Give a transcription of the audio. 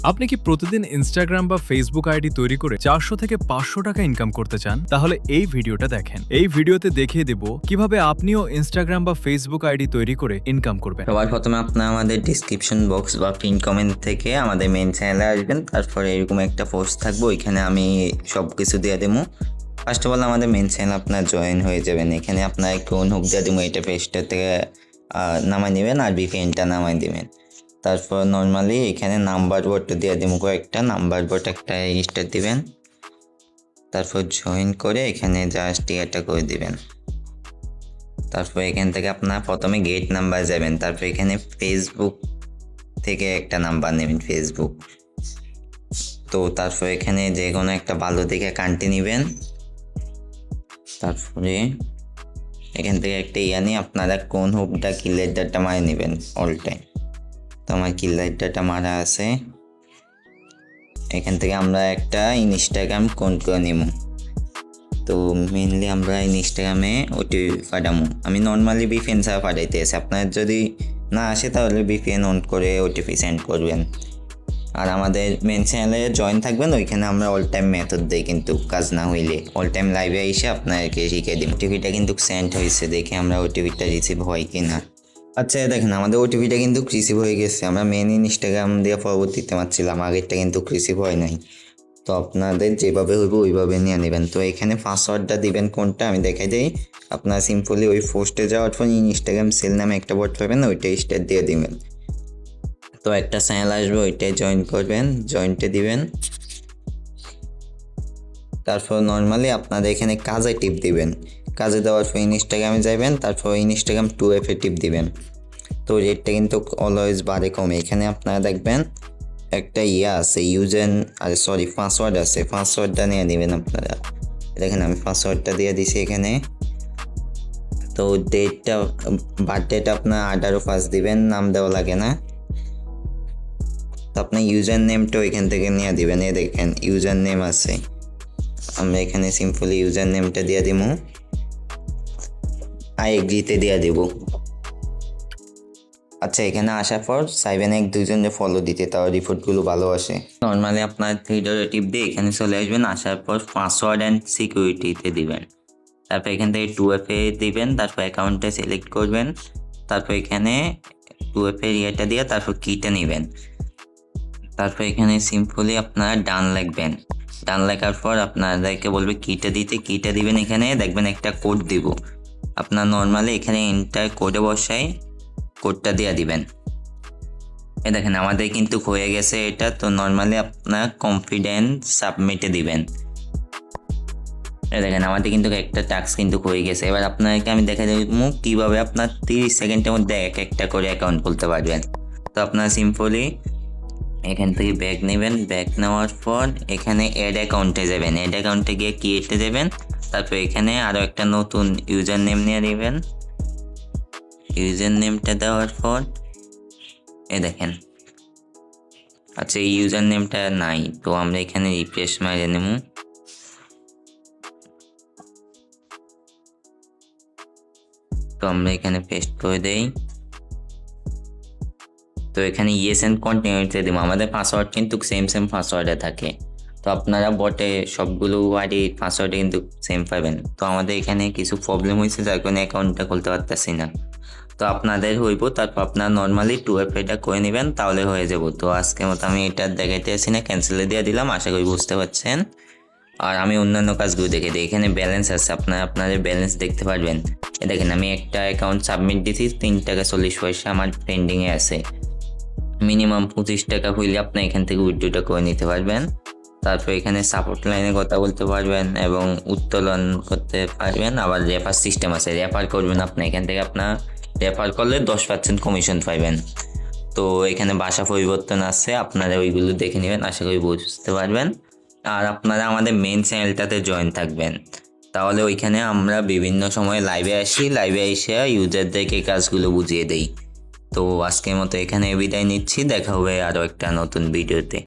আপনি কি প্রতিদিন ইনস্টাগ্রাম বা ফেসবুক আইডি তৈরি করে 400 থেকে 500 টাকা ইনকাম করতে চান? তাহলে এই ভিডিওটা দেখেন। এই ভিডিওতে দেখিয়ে দেব কিভাবে আপনিও ইনস্টাগ্রাম বা ফেসবুক আইডি তৈরি করে ইনকাম করবেন। সবার প্রথমে আপনার আমাদের ডিসক্রিপশন বক্স বা পিন কমেন্ট থেকে আমাদের মেন চ্যানেলে আসবেন। তারপরে এরকম একটা পোস্ট থাকবে, ওইখানে আমি সব কিছু দিয়ে দেবো। ফার্স্ট অফ অল আমাদের মেন চ্যানেল আপনার জয়েন হয়ে যাবেন। এখানে আপনার একটু হুক দিয়ে দেবো, এটা পেজটা থেকে নামাই নেবেন আর ভিপিএনটা নামাই দেবেন। তারপর নর্মালি এখানে নাম্বার বোর্ডটা দিয়ে দেবো, কয়েকটা নাম্বার বোর্ড একটা রেজিস্টার দিবেন। তারপর জয়েন করে এখানে জাস্ট এটা করে দিবেন। তারপর এখান থেকে আপনার প্রথমে গেট নাম্বার যাবেন, তারপর এখানে ফেসবুক থেকে একটা নাম্বার নেবেন, ফেসবুক। তো তারপর এখানে যে কোনো একটা ভালো দেখে কান্ট্রি নেবেন। তারপরে এখান থেকে একটা নিয়ে আপনারা কোন হুকটা কিলের ডাটা মারে নেবেন অল টাইম। তো আমার কিলের ডাটা মারা আছে। এখান থেকে আমরা একটা ইনস্টাগ্রাম কোন করে নেব। তো মেনলি আমরা ইনস্টাগ্রামে ওটিপি পাঠাবো। আমি নর্মালি ভিপিএন ছাড়া পাঠাইতে আসি, আপনার যদি না আসে তাহলে ভিপিএন অন করে ওটিপি সেন্ড করবেন। আর আমাদের মেন চ্যানেলে জয়েন থাকবেন, ওইখানে আমরা অল টাইম মেথড দিই, কিন্তু কাজ না হইলে অল টাইম লাইভে এসে আপনাকে শিখিয়ে দিই। ওটিপিটা কিন্তু সেন্ড হয়েছে, দেখে আমরা ওটিপিটা রিসিভ হয় কি না। আচ্ছা দেখেন, আমাদের ওটিপিটা কিন্তু রিসিভ হয়ে গেছে। আমরা মেন ইনস্টাগ্রাম দিয়ে পরবর্তীতে মারছিলাম, আগেরটা কিন্তু রিসিভ হয় নাই। তো আপনাদের যেভাবে হইব ওইভাবে নিয়ে নেবেন। তো এখানে পাসওয়ার্ডটা দিবেন কোনটা আমি দেখাই দিই। আপনার সিম্পলি ওই পোস্টে যাওয়ার পর ইনস্টাগ্রাম সেল নামে একটা বোর্ড পাবেন, ওইটাই স্টার্ট দিয়ে দিবেন। তো একটা চ্যানেল আসবে, ওইটাই জয়েন করবেন, জয়েন্টে দিবেন। তারপর নর্মালি আপনাদের এখানে কাজে টিপ দিবেন। কাজে দেওয়ার পর ইনস্টাগ্রামে যাবেন, তারপর ইনস্টাগ্রাম 2F টিপ দিবেন। তো রেটটা কিন্তু অলওয়েজ বাড়ে কমে। এখানে আপনারা দেখবেন একটা আছে পাসওয়ার্ড আছে, পাসওয়ার্ডটা নিয়ে নেবেন আপনারা। দেখেন আমি পাসওয়ার্ডটা দিয়ে দিছি এখানে। তো ডেটটা বার্থডেটা আপনার 18/5 দিবেন, নাম দেওয়া লাগে না। তো আপনার ইউজার নেমটা এখান থেকে নিয়ে দিবেন। দেখেন ইউজার নেম আছে, আমরা এখানে সিম্পলি ইউজার নেমটা দিয়ে দিব, আই এগ্রিতে দিয়ে দেব। আচ্ছা এখানে আসার পর সাইবেন দুজনে ফলো দিতে, তাও রিপোর্টগুলো ভালো আসে। নর্মালি আপনার থ্রিডরে টিপ দিয়ে এখানে চলে আসবেন। আসার পর পাসওয়ার্ড অ্যান্ড সিকিউরিটিতে দিবেন। তারপর এখান থেকে 2F দিবেন, তারপর অ্যাকাউন্টটা সিলেক্ট করবেন। তারপর এখানে 2F ইয়েটা দিয়ে তারপর কিটা নেবেন। তারপর এখানে সিম্পলি আপনারা ডান লিখবেন। ডান লেখার পর আপনাদেরকে বলবে কিটা দিতে, কিটা দিবেন। এখানে দেখবেন একটা কোড দিব, আপনার নর্মালি এখানে এন্টার কোডে বসাই কোডটা দিয়ে দিবেন। দেখেন আমাদের কিন্তু হয়ে গেছে এটা। তো নর্মালি আপনার কনফিডেন্স সাবমিটে দিবেন। দেখেন আমাদের কিন্তু একটা টাস্ক কিন্তু হয়ে গেছে। এবার আপনাকে আমি দেখা দেবো কীভাবে আপনার 30 সেকেন্ডের মধ্যে একটা করে অ্যাকাউন্ট খুলতে পারবেন। তো আপনার সিম্পলি এখান থেকে ব্যাক নেবেন, ব্যাক নেওয়ার পর এখানে অ্যাড অ্যাকাউন্টে যাবেন। অ্যাড অ্যাকাউন্টে গিয়ে ক্রিয়েটে দেবেন। তারপর এখানে আরও একটা নতুন ইউজার নেম নিয়ে নেবেন। ইউজার নেমটা দেওয়ার পর দেখেন, আচ্ছা এই ইউজার নেমটা নাই, তো আমরা এখানে রিফ্রেশ মারিয়ে নেব। তো আমরা এখানে পেস্ট করে দেই। তো এখানে ইয়েস অ্যান্ড কন্টিনিউতে দেবো। আমাদের পাসওয়ার্ড কিন্তু সেম পাসওয়ার্ডে থাকে। তো আপনারা বটে সবগুলো আইডি পাসওয়ার্ডে কিন্তু সেম পাবেন। তো আমাদের এখানে কিছু প্রবলেম হয়েছে, যার কারণে অ্যাকাউন্টটা খুলতে পারতেছি না। তো আপনাদের হইব, তারপর আপনারা নর্মালি 2F এটা করে নেবেন, তাহলে হয়ে যাব। তো আজকের মতো আমি এটা দেখাইতে আসি না, ক্যান্সেলে দিয়ে দিলাম। আশা করি বুঝতে পারছেন। আর আমি অন্যান্য কাজগুলো দেখে দিই। এখানে ব্যালেন্স আছে, আপনাদের ব্যালেন্স দেখতে পারবেন। দেখেন আমি একটা অ্যাকাউন্ট সাবমিট দিয়েছি, 3 টাকা 40 পয়সা আমার পেন্ডিংয়ে আছে। মিনিমাম 25 টাকা হইলে আপনি এখান থেকে উইথড্রটা করে নিতে পারবেন। তারপর এখানে সাপোর্ট লাইনে কথা বলতে পারবেন এবং উত্তোলন করতে পারবেন। আবার রেফার সিস্টেম আছে, রেফার করবেন আপনি। এখান থেকে আপনার রেফার করলে 10% কমিশন পাইবেন। তো এখানে ভাষা পরিবর্তন আছে, আপনারা ওইগুলো দেখে নেবেন, আশা করি বুঝতে পারবেন। আর আপনারা আমাদের মেন চ্যানেলটাতে জয়েন থাকবেন, তাহলে ওইখানে আমরা বিভিন্ন সময় লাইভে আসি, লাইভে এসে ইউজারদেরকে কাজগুলো বুঝিয়ে দেই। তো আজকের মতো এখানে বিদায় নিচ্ছি, দেখা হবে আরও একটা নতুন ভিডিওতে।